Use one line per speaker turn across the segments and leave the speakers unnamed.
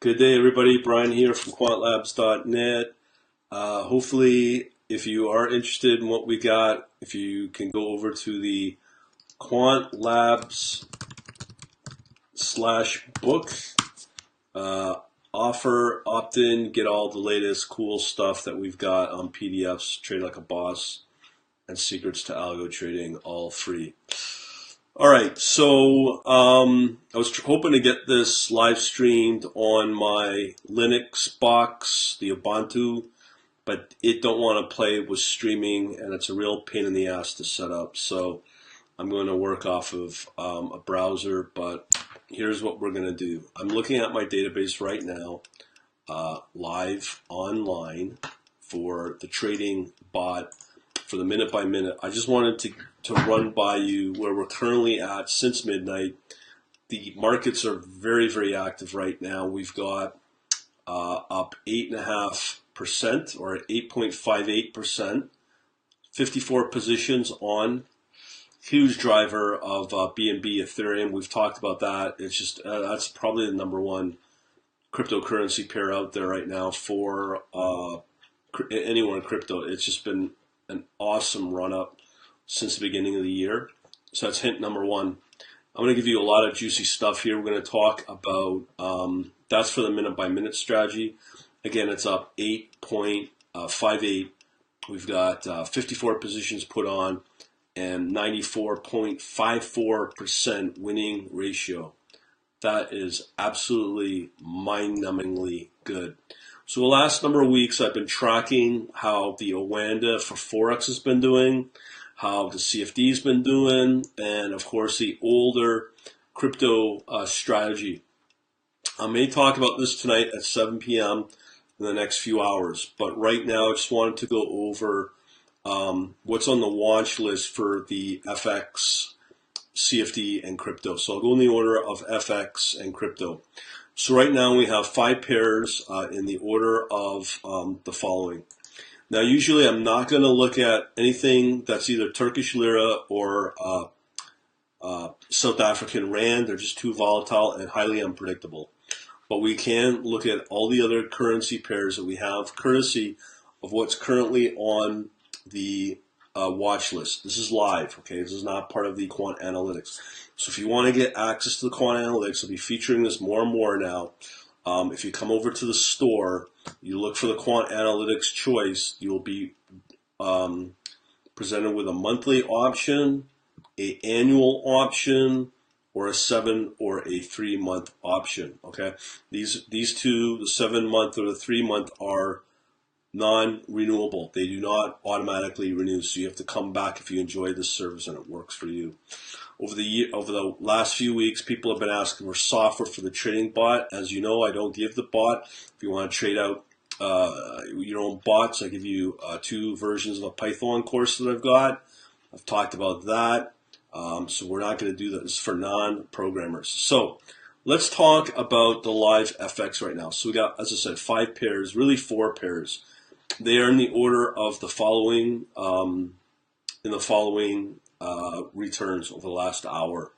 Good day, everybody. Brian here from quantlabs.net. Hopefully, if you are interested in what we got, if you can go over to the quantlabs/book, offer, opt in, get all the latest cool stuff that we've got on PDFs, Trade Like a Boss, and Secrets to Algo Trading, all free. All right, so I was hoping to get this live streamed on my Linux box, the Ubuntu, but it don't want to play with streaming, and it's a real pain in the ass to set up. So I'm going to work off of a browser, but here's what we're going to do. I'm looking at my database right now, live online for the trading bot for the minute by minute. I just wanted to run by you where we're currently at since midnight. The markets are very, very active right now. We've got up 8.5% or 8.58%, 54 positions on. Huge driver of BNB Ethereum. We've talked about that. It's just that's probably the number one cryptocurrency pair out there right now for anyone in crypto. It's just been an awesome run up since the beginning of the year. So that's hint number one. I'm going to give you a lot of juicy stuff here. We're going to talk about, that's for the minute by minute strategy. Again, it's up 8.58. We've got 54 positions put on and 94.54% winning ratio. That is absolutely mind-numbingly good. So the last number of weeks, I've been tracking how the Oanda for forex has been doing, how the CFD's been doing, and of course the older crypto strategy. I may talk about this tonight at 7 p.m. in the next few hours, but right now I just wanted to go over what's on the watch list for the FX, CFD, and crypto. So I'll go in the order of FX and crypto. So right now we have 5 pairs in the order of the following. Now usually I'm not going to look at anything that's either Turkish lira or South African rand. They're just too volatile and highly unpredictable. But we can look at all the other currency pairs that we have, courtesy of what's currently on the watch list. This is live, okay? This is not part of the quant analytics. So if you want to get access to the quant analytics, I'll be featuring this more and more now. If you come over to the store, you look for the quant analytics choice, you'll be presented with a monthly option, an annual option, or a 7 or a 3 month option. Okay, these two, the 7 month or the 3 month, are non-renewable. They do not automatically renew, so you have to come back if you enjoy this service and it works for you. Over the last few weeks, people have been asking for software for the trading bot. As you know, I don't give the bot. If you want to trade out your own bots, I give you 2 versions of a Python course that I've got. I've talked about that. So we're not going to do that. This is for non-programmers. So let's talk about the live FX right now. So we got, as I said, 5 pairs, really 4 pairs. They are in the order of the following, returns over the last hour.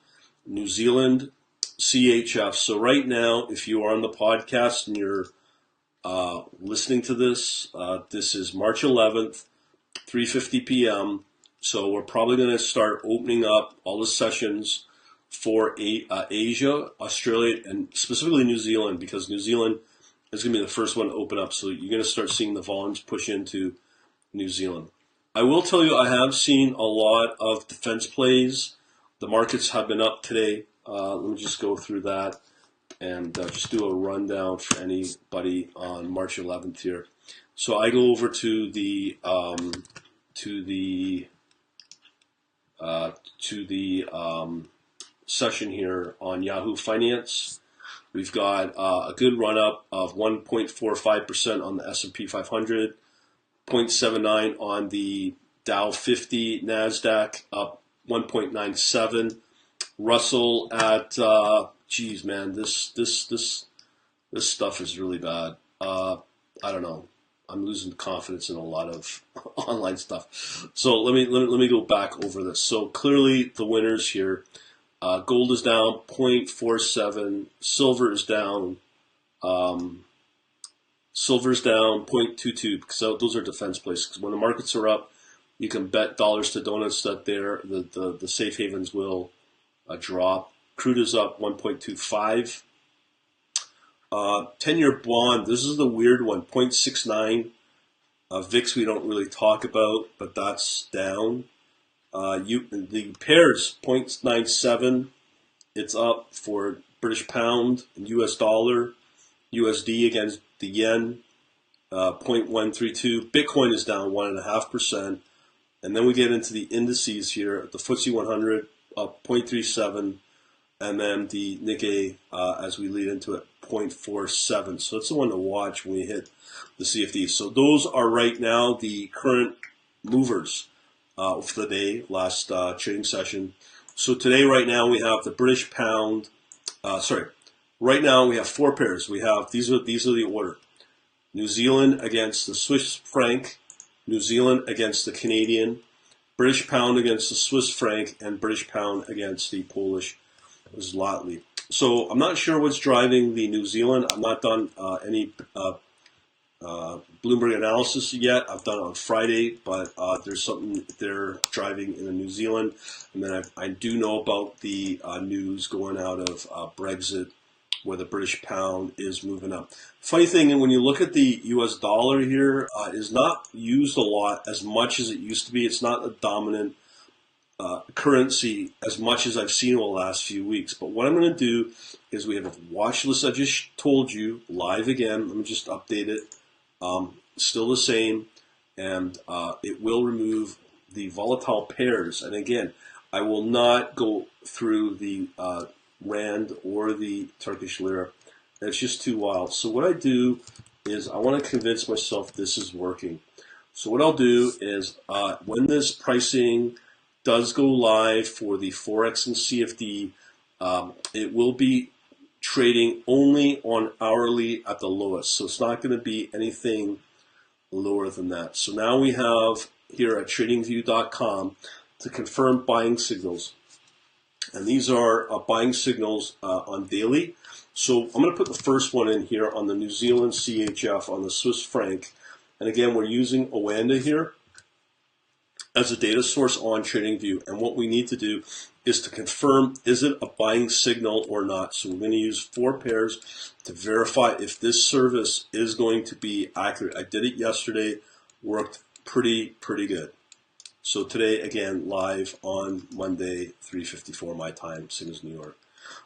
New Zealand, CHF. So right now, if you are on the podcast and you're listening to this, this is March 11th, 3:50 p.m. So we're probably going to start opening up all the sessions for Asia, Australia, and specifically New Zealand, because New Zealand is going to be the first one to open up. So you're going to start seeing the volumes push into New Zealand. I will tell you, I have seen a lot of defense plays. The markets have been up today. Let me just go through that and just do a rundown for anybody on March 11th here. So I go over to the session here on Yahoo Finance. We've got a good run up of 1.45% on the S&P 500, 0.79 on the Dow 50, NASDAQ up 1.97. Russell at geez, man, this stuff is really bad. I don't know. I'm losing confidence in a lot of online stuff. So let me go back over this. So clearly the winners here. Gold is down 0.47. Silver is down Silver's down 0.22 because those are defense plays. Because when the markets are up, you can bet dollars to donuts that the safe havens will drop. Crude is up 1.25. 10-year bond, this is the weird one, 0.69. VIX we don't really talk about, but that's down. The pairs, 0.97. It's up for British pound and US dollar. USD against the yen, 0.132. Bitcoin is down 1.5%. And then we get into the indices here. The FTSE 100 up 0.37. And then the Nikkei, as we lead into it, 0.47. So that's the one to watch when we hit the CFD. So those are right now the current movers for the day, last trading session. So today, right now, we have the British pound. Right now we have four pairs. We have these are the order: New Zealand against the Swiss franc, New Zealand against the Canadian, British pound against the Swiss franc, and British pound against the Polish zloty. So I'm not sure what's driving the New Zealand. I've not done any Bloomberg analysis yet. I've done it on Friday, but there's something they're driving in the New Zealand. And then I do know about the news going out of Brexit, where the British pound is moving up. Funny thing, when you look at the US dollar here, it is not used a lot as much as it used to be. It's not a dominant currency as much as I've seen over the last few weeks. But what I'm going to do is we have a watch list I just told you, live again. Let me just update it. Still the same, and it will remove the volatile pairs. And again, I will not go through the Rand or the Turkish lira. It's just too wild. So what I do is I want to convince myself this is working. So what I'll do is when this pricing does go live for the forex and CFD, it will be trading only on hourly at the lowest. So it's not going to be anything lower than that. So now we have here at tradingview.com to confirm buying signals. And these are buying signals on daily. So I'm going to put the first one in here on the New Zealand CHF, on the Swiss franc. And again, we're using Oanda here as a data source on TradingView. And what we need to do is to confirm, is it a buying signal or not? So we're going to use four pairs to verify if this service is going to be accurate. I did it yesterday, worked pretty good. So today, again, live on Monday, 3:54 my time, same as New York.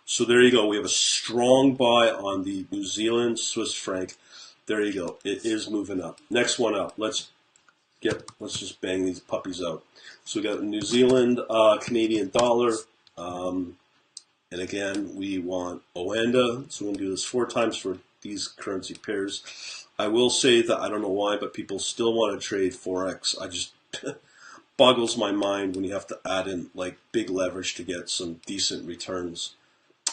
So there you go. We have a strong buy on the New Zealand Swiss franc. There you go. It is moving up. Next one up. Let's just bang these puppies out. So we got the New Zealand Canadian dollar. And again, we want Oanda. So we're going to do this 4 times for these currency pairs. I will say that I don't know why, but people still want to trade forex. I just boggles my mind when you have to add in like big leverage to get some decent returns.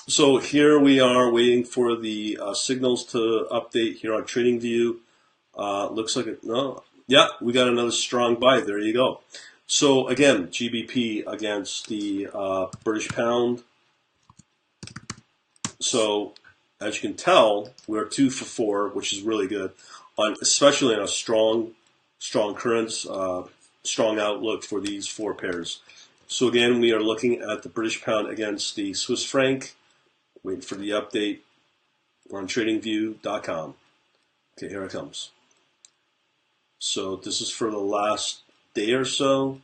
So here we are waiting for the signals to update here on TradingView. Looks like it. No, yeah, we got another strong buy. There you go. So again, GBP against the British pound. So as you can tell, we're 2 for 4, which is really good, especially on a strong currents. Strong outlook for these 4 pairs. So again, we are looking at the British pound against the Swiss franc. Waiting for the update. We're on tradingview.com. Okay, here it comes. So this is for the last day or so.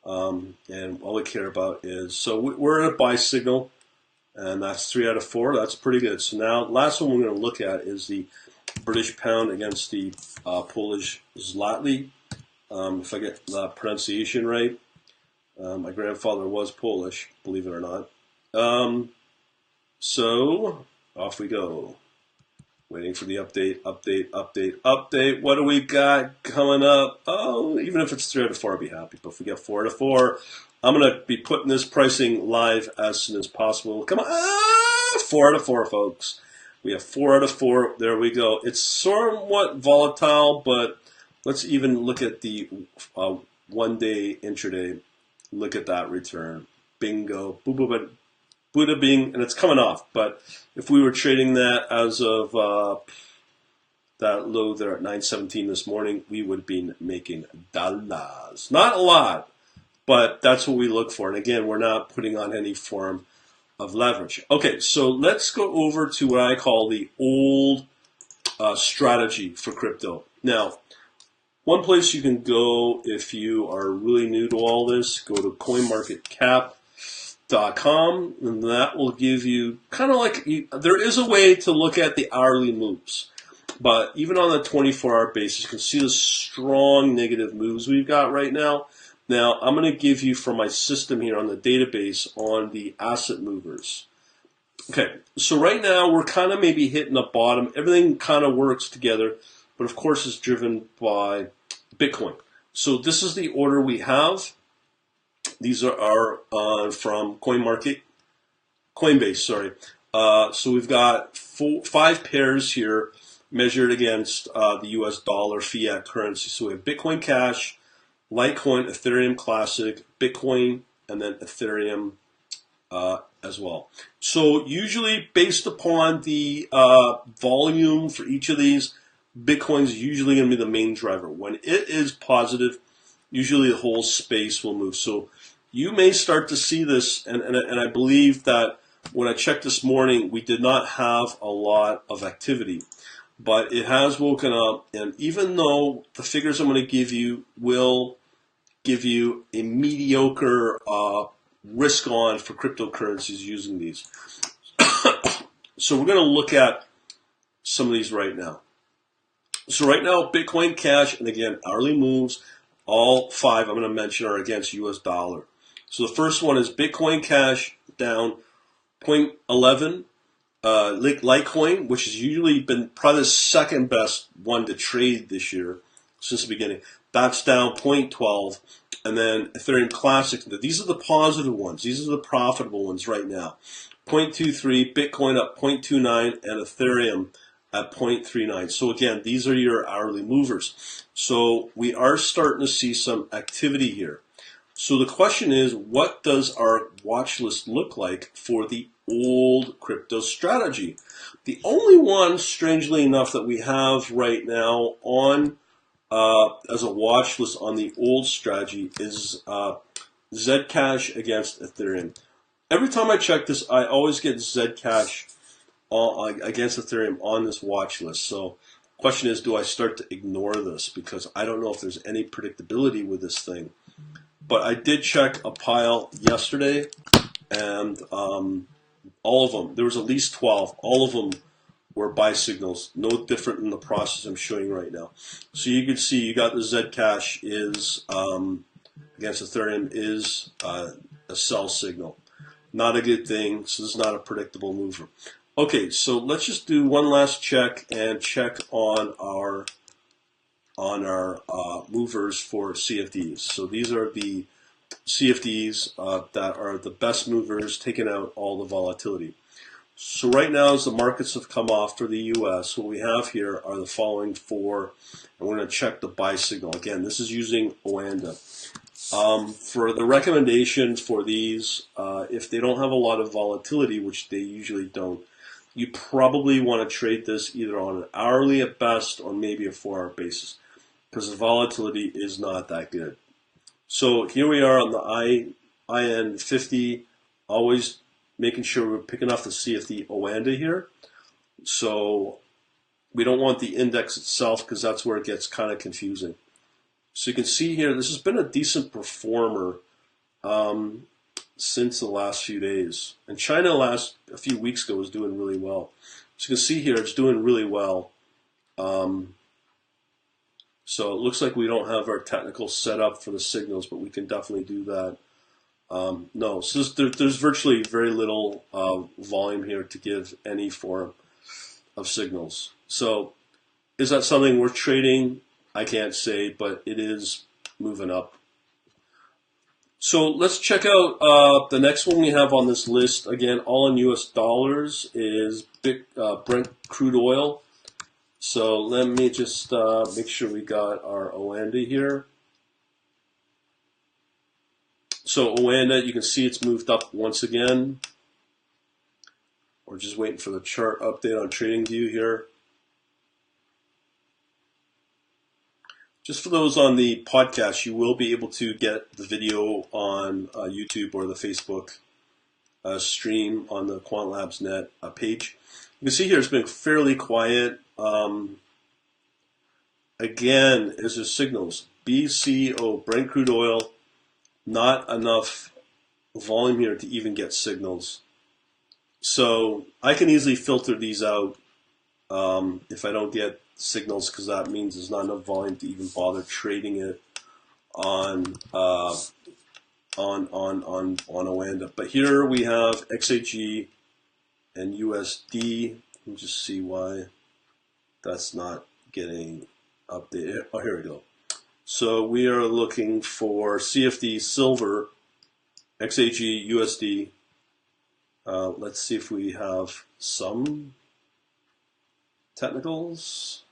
And all we care about is, so we're in a buy signal, and that's 3 out of 4. That's pretty good. So now, last one we're going to look at is the British pound against the Polish zloty. If I get the pronunciation right. My grandfather was Polish, believe it or not. So off we go. Waiting for the update. What do we got coming up? Oh, even if it's 3 out of 4, I'll be happy. But if we get 4 out of 4, I'm going to be putting this pricing live as soon as possible. Come on. 4 out of 4, folks. We have 4 out of 4. There we go. It's somewhat volatile, but let's even look at the 1-day intraday. Look at that return. Bingo. Boo would have been, and it's coming off, but if we were trading that as of that low there at 917 this morning, we would have been making dollars. Not a lot, but that's what we look for. And again, we're not putting on any form of leverage. Okay, so let's go over to what I call the old strategy for crypto. Now, one place you can go if you are really new to all this, go to coinmarketcap.com, and that will give you kind of like, there is a way to look at the hourly moves. But even on the 24-hour basis, you can see the strong negative moves we've got right now. Now, I'm going to give you from my system here on the database on the asset movers. Okay, so right now we're kind of maybe hitting the bottom. Everything kind of works together, but of course it's driven by Bitcoin. So this is the order we have. These are from Coinbase, sorry. So we've got 5 pairs here measured against the US dollar fiat currency. So we have Bitcoin Cash, Litecoin, Ethereum Classic, Bitcoin, and then Ethereum as well. So usually based upon the volume for each of these, Bitcoin is usually going to be the main driver. When it is positive, usually the whole space will move. So you may start to see this, and I believe that when I checked this morning, we did not have a lot of activity. But it has woken up, and even though the figures I'm going to give you will give you a mediocre risk on for cryptocurrencies using these. So we're going to look at some of these right now. So right now, Bitcoin Cash, and again, hourly moves, all 5 I'm going to mention are against US dollar. So the first one is Bitcoin Cash down 0.11. Litecoin, which has usually been probably the second best one to trade this year since the beginning, that's down 0.12. And then Ethereum Classic, these are the positive ones. These are the profitable ones right now. 0.23, Bitcoin up 0.29, and Ethereum at 0.39. So again, these are your hourly movers. So we are starting to see some activity here. So the question is, what does our watch list look like for the old crypto strategy? The only one, strangely enough, that we have right now on as a watch list on the old strategy is Zcash against Ethereum. Every time I check this, I always get Zcash against Ethereum on this watch list. So the question is, do I start to ignore this? Because I don't know if there's any predictability with this thing. But I did check a pile yesterday, and all of them, there was at least 12, all of them were buy signals, no different than the process I'm showing right now. So you can see you got the Zcash is, against Ethereum, is a sell signal. Not a good thing, so this is not a predictable mover. Okay, so let's just do one last check and check on our movers for CFDs. So these are the CFDs that are the best movers, taking out all the volatility. So right now, as the markets have come off for the U.S., what we have here are the following 4, and we're going to check the buy signal. Again, this is using Oanda. For the recommendation for these, if they don't have a lot of volatility, which they usually don't, you probably want to trade this either on an hourly at best or maybe a 4-hour basis, because the volatility is not that good. So here we are on the IN50, always making sure we're picking off the CFD Oanda here. So we don't want the index itself, because that's where it gets kind of confusing. So you can see here, this has been a decent performer since the last few days. And China a few weeks ago was doing really well. So you can see here, it's doing really well. So it looks like we don't have our technical set up for the signals, but we can definitely do that. No, so there's virtually very little volume here to give any form of signals. So is that something worth trading? I can't say, but it is moving up. So let's check out the next one we have on this list. Again, all in US dollars is Brent crude oil. So let me just make sure we got our Oanda here. So Oanda, you can see it's moved up once again. We're just waiting for the chart update on TradingView here. Just for those on the podcast, you will be able to get the video on YouTube or the Facebook stream on the Quant Labs Net page. You can see here it's been fairly quiet. Again, is there signals? BCO, Brent crude oil, not enough volume here to even get signals. So I can easily filter these out if I don't get signals, because that means there's not enough volume to even bother trading it on Oanda. But here we have XAG and USD. Let me just see why that's not getting updated. Oh, here we go. So we are looking for CFD silver, XAG, USD. Let's see if we have some technicals.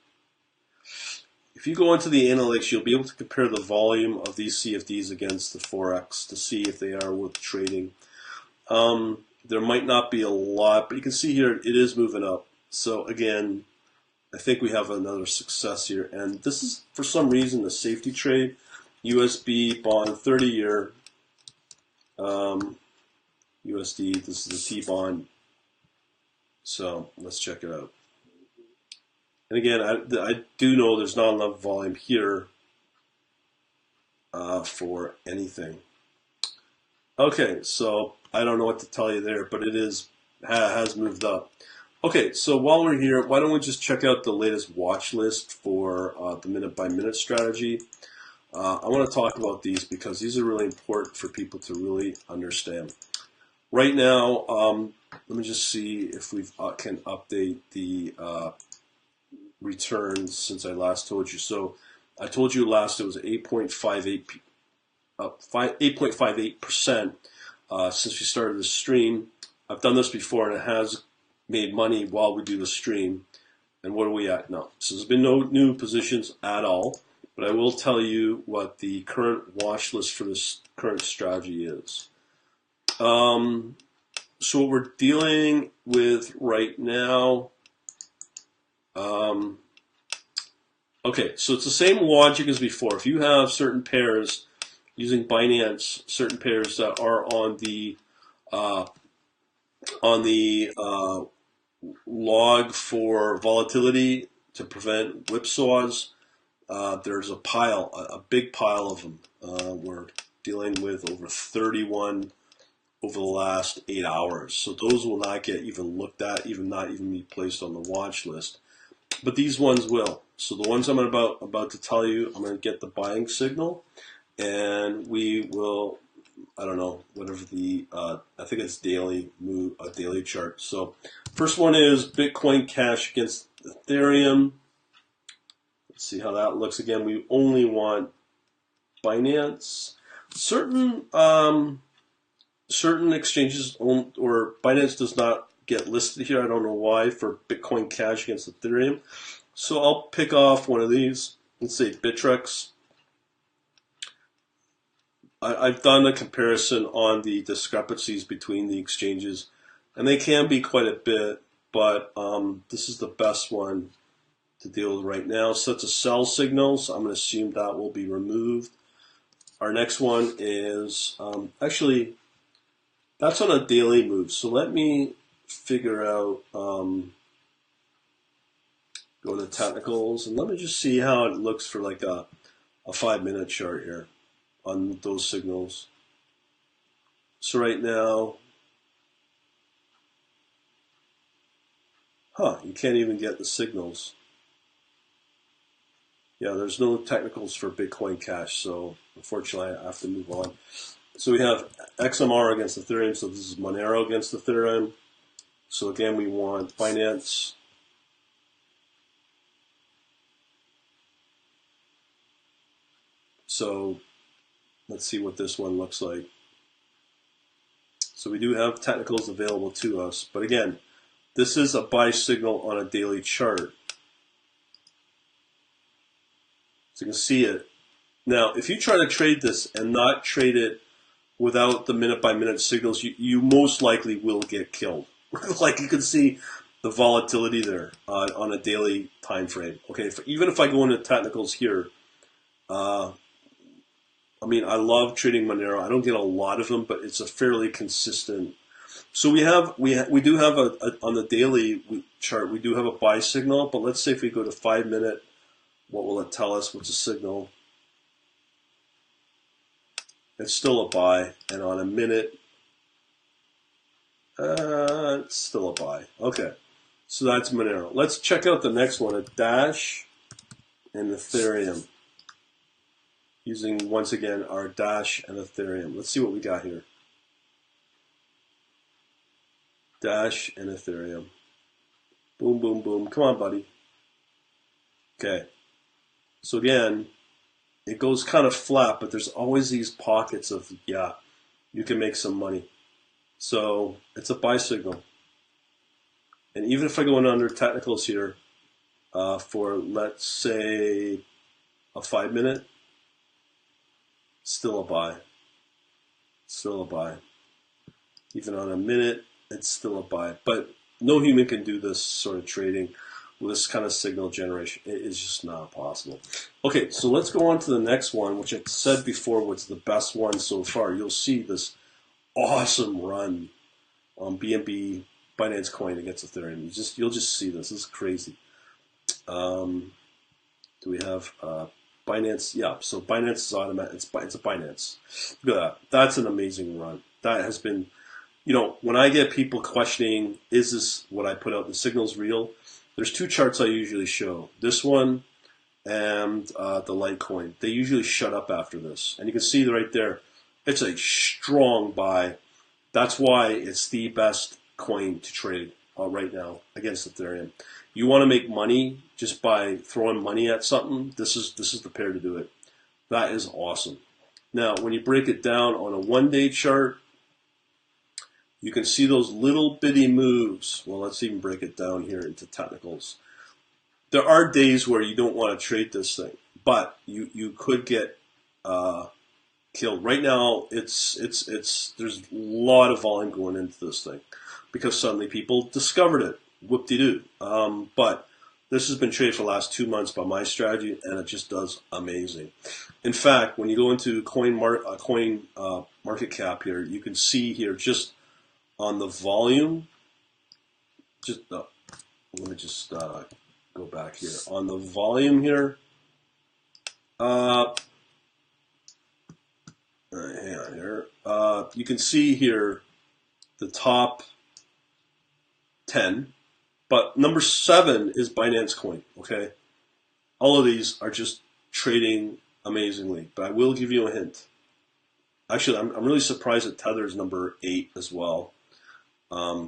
If you go into the analytics, you'll be able to compare the volume of these CFDs against the forex to see if they are worth trading. There might not be a lot, but you can see here it is moving up. So again, I think we have another success here. And this is, for some reason, a safety trade. USB bond 30-year. USD, this is the T-bond. So let's check it out. And again, I do know there's not enough volume here for anything. Okay, so I don't know what to tell you there, but it has moved up. Okay, so while we're here, why don't we just check out the latest watch list for the minute-by-minute strategy. I want to talk about these because these are really important for people to really understand. Right now, let me just see if we can update the returns since I last told you. So I told you last it was 8.58% since we started the stream. I've done this before and it has made money while we do the stream. And what are we at now? So there's been no new positions at all, but I will tell you what the current watch list for this current strategy is. So what we're dealing with right now, okay, so it's the same logic as before. If you have certain pairs using Binance, certain pairs that are on the log for volatility to prevent whipsaws, there's a big pile of them. We're dealing with over 31 over the last 8 hours. So those will not get even looked at, not even be placed on the watch list. But these ones will. So the ones I'm about to tell you, I'm going to get the buying signal, and we will, I don't know, whatever the, I think it's daily move, a daily chart. So first one is Bitcoin Cash against Ethereum. Let's see how that looks. Again, we only want Binance. Certain exchanges or Binance does not get listed here. I don't know why, for Bitcoin Cash against Ethereum. So I'll pick off one of these. Let's say Bittrex. I've done a comparison on the discrepancies between the exchanges, and they can be quite a bit, but this is the best one to deal with right now. So it's a sell signal, so I'm going to assume that will be removed. Our next one is, actually, that's on a daily move. So let me figure out, go to technicals, and let me just see how it looks for like a 5-minute chart here on those signals. So right now, you can't even get the signals. Yeah, there's no technicals for Bitcoin Cash, so unfortunately I have to move on. So we have XMR against Ethereum, so this is Monero against Ethereum. So again, we want Binance. So let's see what this one looks like. So we do have technicals available to us, but again, this is a buy signal on a daily chart. So you can see it. Now, if you try to trade this and not trade it without the minute-by-minute signals, you most likely will get killed. Like you can see the volatility there on a daily time frame. Okay, even if I go into technicals here, uh, I mean, I love trading Monero. I don't get a lot of them, but it's a fairly consistent. So we do have on the daily chart, we do have a buy signal. But let's say if we go to 5 minute, what will it tell us? What's a signal? It's still a buy, and on a minute, it's still a buy. Okay, so that's Monero. Let's check out the next one, a Dash and Ethereum. Using, once again, our Dash and Ethereum. Let's see what we got here. Dash and Ethereum. Boom, boom, boom. Come on, buddy. Okay. So again, it goes kind of flat, but there's always these pockets of, yeah, you can make some money. So it's a buy signal. And even if I go in under technicals here for, let's say, a 5 minute, still a buy. Still a buy. Even on a minute, it's still a buy. But no human can do this sort of trading with this kind of signal generation. It is just not possible. Okay, so let's go on to the next one, which I said before was the best one so far. You'll see this awesome run on BNB Binance Coin against Ethereum. You'll just see this. This is crazy. Do we have Binance? Yeah. So Binance is automatic. It's a Binance. Look at that. That's an amazing run. That has been. You know, when I get people questioning, is this what I put out, the signal's real? There's two charts I usually show. This one and the Litecoin. They usually shut up after this. And you can see right there, it's a strong buy. That's why it's the best coin to trade right now against Ethereum. You want to make money just by throwing money at something, this is the pair to do it. That is awesome. Now, when you break it down on a one-day chart, you can see those little bitty moves. Well, let's even break it down here into technicals. There are days where you don't want to trade this thing, but you could get killed. Right now, there's a lot of volume going into this thing because suddenly people discovered it. Whoop-de-doo. But this has been traded for the last 2 months by my strategy, and it just does amazing. In fact, when you go into coin market cap here, you can see here just on the volume, let me just go back here. On the volume here, hang on here. You can see here the top 10, but number 7 is Binance Coin, okay? All of these are just trading amazingly, but I will give you a hint. Actually, I'm really surprised that Tether is number 8 as well.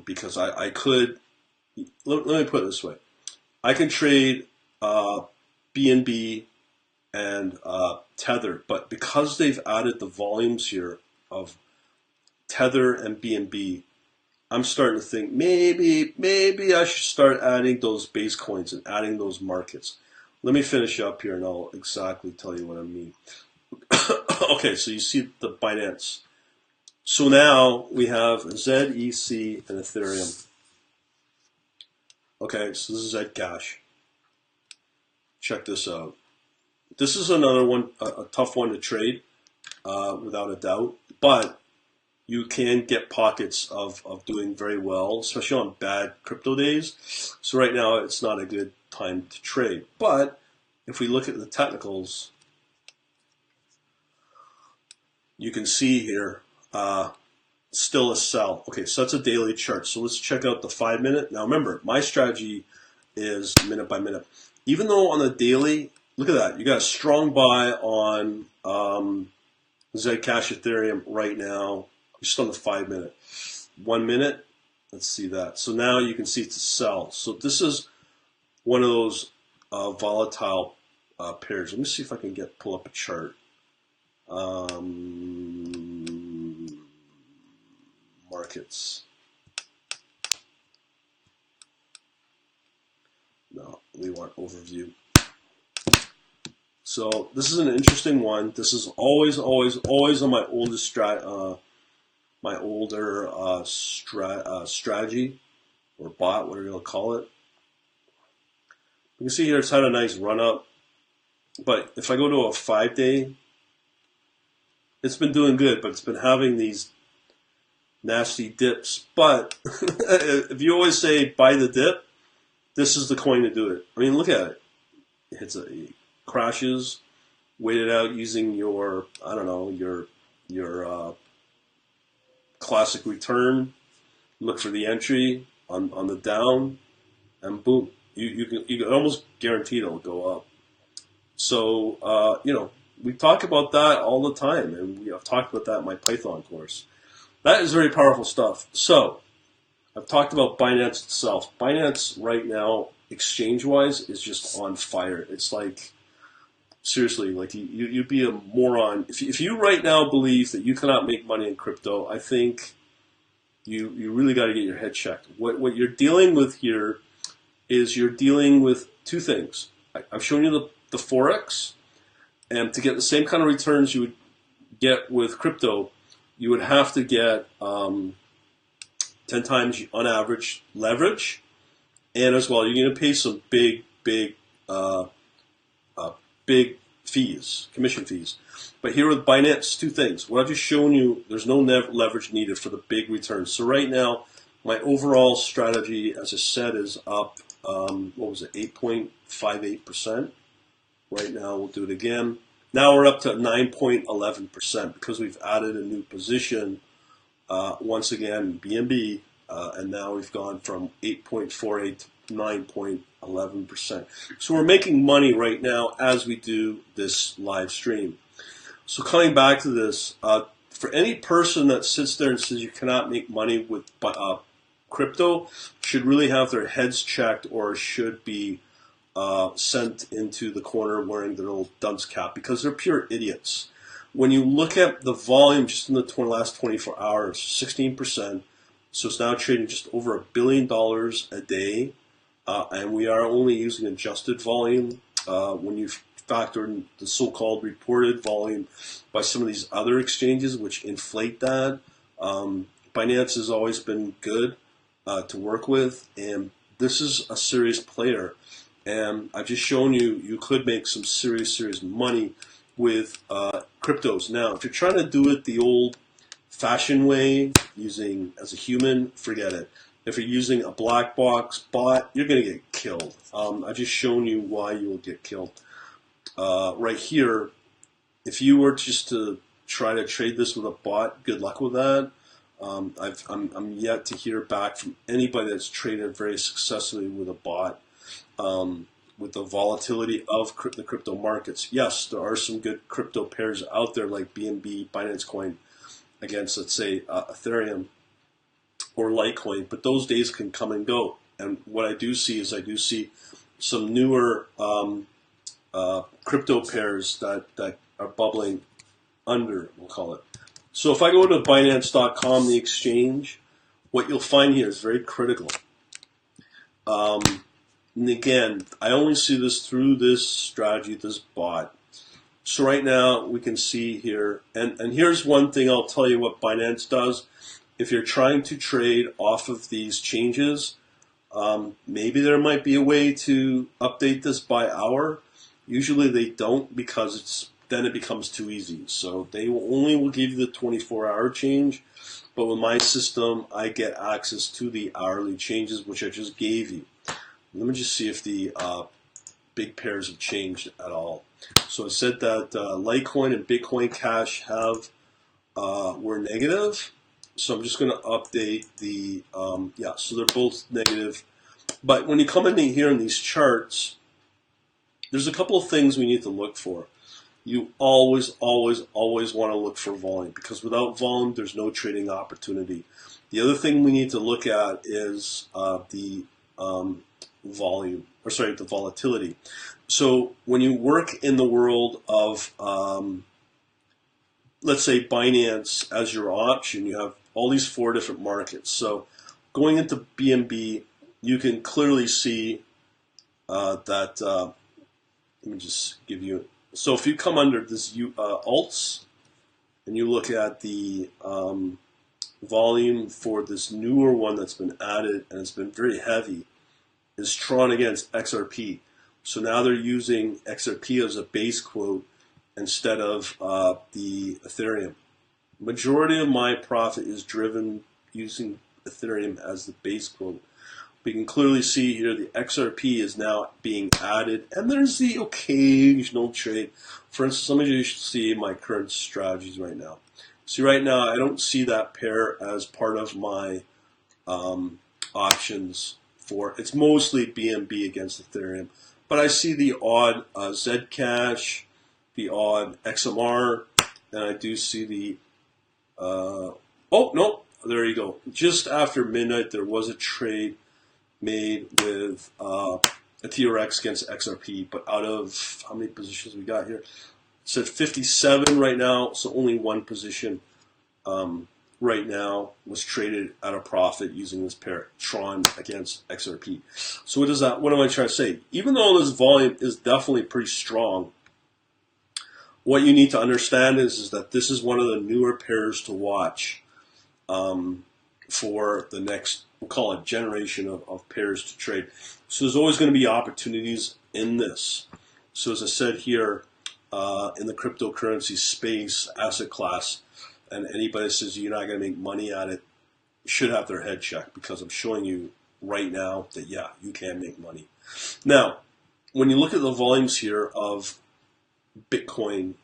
Because I could, let me put it this way. I can trade BNB and Tether, but because they've added the volumes here of Tether and BNB, I'm starting to think maybe I should start adding those base coins and adding those markets. Let me finish up here and I'll exactly tell you what I mean. Okay, so you see the Binance. So now we have ZEC and Ethereum. Okay, so this is Zcash. Check this out. This is another one, a tough one to trade, without a doubt. But you can get pockets of doing very well, especially on bad crypto days. So right now it's not a good time to trade. But if we look at the technicals, you can see here, still a sell. Okay, so that's a daily chart. So let's check out the 5 minute. Now remember, my strategy is minute by minute. Even though on the daily, look at that, you got a strong buy on Zcash Ethereum right now, just on the 5 minute. 1 minute, let's see that. So now you can see it's a sell. So this is one of those volatile pairs. Let me see if I can pull up a chart. Markets. No, we want overview. So this is an interesting one. This is always on my oldest strategy. or bot, whatever you want to call it. You can see here it's had a nice run up, but if I go to a 5-day, it's been doing good, but it's been having these nasty dips. But if you always say buy the dip, this is the coin to do it. I mean, look at it. It crashes, wait it out using your, I don't know, your classic return. Look for the entry on the down, and boom, you can almost guarantee it'll go up. So we talk about that all the time, and I've talked about that in my Python course. That is very powerful stuff. So I've talked about Binance itself. Binance right now, exchange-wise, is just on fire. It's like, seriously, like you'd be a moron if you right now believe that you cannot make money in crypto. I think you really got to get your head checked. What you're dealing with here is you're dealing with two things. I've shown you the forex, and to get the same kind of returns you would get with crypto, you would have to get 10 times on average leverage, and as well you're going to pay some big fees, commission fees. But here with Binance, two things. What I've just shown you, there's no leverage needed for the big returns. So right now, my overall strategy, as I said, is up, 8.58%. Right now, we'll do it again. Now we're up to 9.11% because we've added a new position, once again, BNB, and now we've gone from 8.48 to 9.11%. So we're making money right now as we do this live stream. So coming back to this, for any person that sits there and says you cannot make money with crypto, should really have their heads checked or should be sent into the corner wearing their little dunce cap, because they're pure idiots. When you look at the volume just in the last 24 hours, 16%, so it's now trading just over $1 billion a day, and we are only using adjusted volume. When you factor in the so-called reported volume by some of these other exchanges, which inflate that, Binance has always been good to work with, and this is a serious player. And I've just shown you could make some serious money with cryptos. Now, if you're trying to do it the old-fashioned way, using as a human, forget it. If you're using a black box bot, you're going to get killed. I've just shown you why you will get killed. Right here, if you were just to try to trade this with a bot, good luck with that. I'm yet to hear back from anybody that's traded very successfully with a bot. With the volatility of the crypto markets, yes, there are some good crypto pairs out there like BNB, Binance Coin, against, let's say, Ethereum or Litecoin, but those days can come and go. And what I do see is some newer crypto pairs that are bubbling under, we'll call it. So if I go to Binance.com, the exchange, what you'll find here is very critical. And again, I only see this through this strategy, this bot. So right now we can see here, and here's one thing I'll tell you what Binance does. If you're trying to trade off of these changes, maybe there might be a way to update this by hour. Usually they don't, because then it becomes too easy. So they will give you the 24-hour change, but with my system, I get access to the hourly changes, which I just gave you. Let me just see if the big pairs have changed at all. So I said that Litecoin and Bitcoin Cash were negative. So I'm just going to update the, so they're both negative. But when you come in here in these charts, there's a couple of things we need to look for. You always want to look for volume, because without volume, there's no trading opportunity. The other thing we need to look at is the volatility. So when you work in the world of, let's say, Binance as your option, you have all these 4 different markets. So going into BNB, you can clearly see that, let me just give you, so if you come under this alts, and you look at the volume for this newer one that's been added, and it's been very heavy, is Tron against XRP. So now they're using XRP as a base quote instead of the Ethereum. Majority of my profit is driven using Ethereum as the base quote. We can clearly see here the XRP is now being added, and there's the occasional trade. For instance, let me just see my current strategies right now. See, right now I don't see that pair as part of my options for. It's mostly BNB against Ethereum, but I see the odd Zcash, the odd XMR, and I do see the. Oh no, there you go. Just after midnight, there was a trade made with a TRX against XRP, but out of how many positions we got here? It said 57 right now, so only one position right now was traded at a profit using this pair, Tron against XRP. So what is that? What am I trying to say? Even though this volume is definitely pretty strong, what you need to understand is that this is one of the newer pairs to watch for the next, we'll call it, generation of pairs to trade. So there's always going to be opportunities in this. So as I said here, in the cryptocurrency space, asset class, and anybody that says you're not going to make money at it should have their head checked, because I'm showing you right now that, yeah, you can make money. Now, when you look at the volumes here of Bitcoin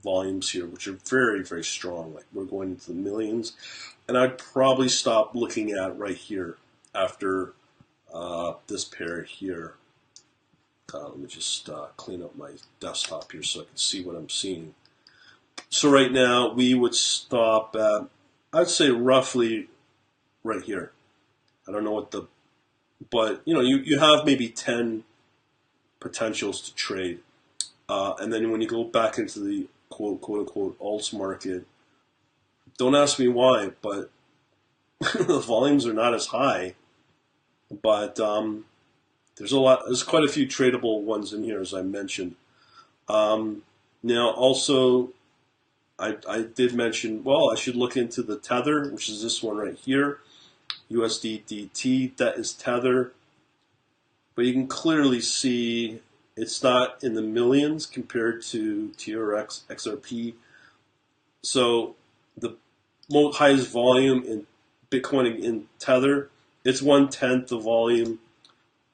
volumes here, which are very, very strong, like we're going into the millions, and I'd probably stop looking at right here after this pair here. Let me just clean up my desktop here so I can see what I'm seeing. So right now we would stop at, I'd say roughly right here. I don't know what the, but you know, you have maybe 10 potentials to trade. And then when you go back into the quote unquote alts market, don't ask me why, but the volumes are not as high. But there's quite a few tradable ones in here, as I mentioned. Now also, I did mention, well, I should look into the Tether, which is this one right here, USDT. That is Tether, but you can clearly see it's not in the millions compared to TRX, XRP. So the highest volume in Bitcoin in Tether, it's 1/10 the volume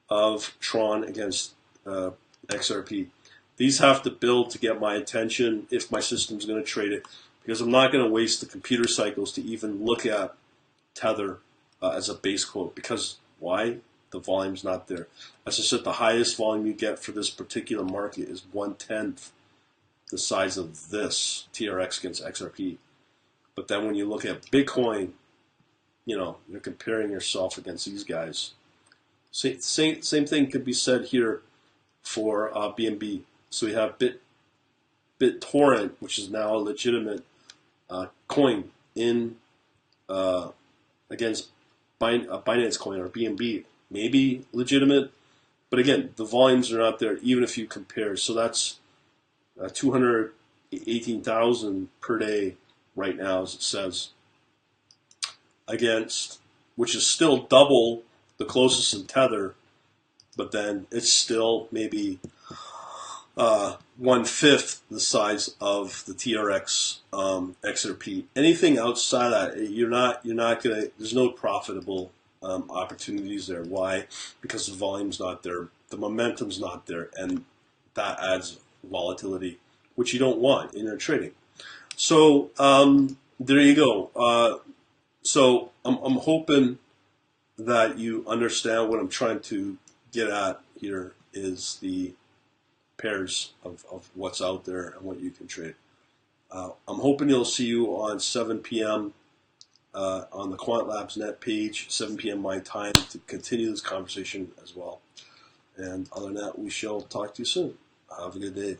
of Tron against XRP. These have to build to get my attention if my system's going to trade it, because I'm not going to waste the computer cycles to even look at Tether as a base quote. Because why? The volume's not there. As I said, the highest volume you get for this particular market is 1/10 the size of this TRX against XRP. But then when you look at Bitcoin, you know, you're comparing yourself against these guys. Same thing could be said here for BNB. So we have BitTorrent, which is now a legitimate coin in against Binance Coin or BNB. Maybe legitimate, but again, the volumes are not there even if you compare. So that's 218,000 per day right now, as it says, against, which is still double the closest in Tether, but then it's still maybe 1/5 the size of the TRX XRP. Anything outside that, you're not gonna. There's no profitable opportunities there. Why? Because the volume's not there, the momentum's not there, and that adds volatility, which you don't want in your trading. So there you go. So I'm hoping that you understand what I'm trying to get at here is the pairs of what's out there and what you can trade. I'm hoping you'll see you on 7 p.m. On the Quant Labs Net page, 7 p.m. my time, to continue this conversation as well. And other than that, we shall talk to you soon. Have a good day.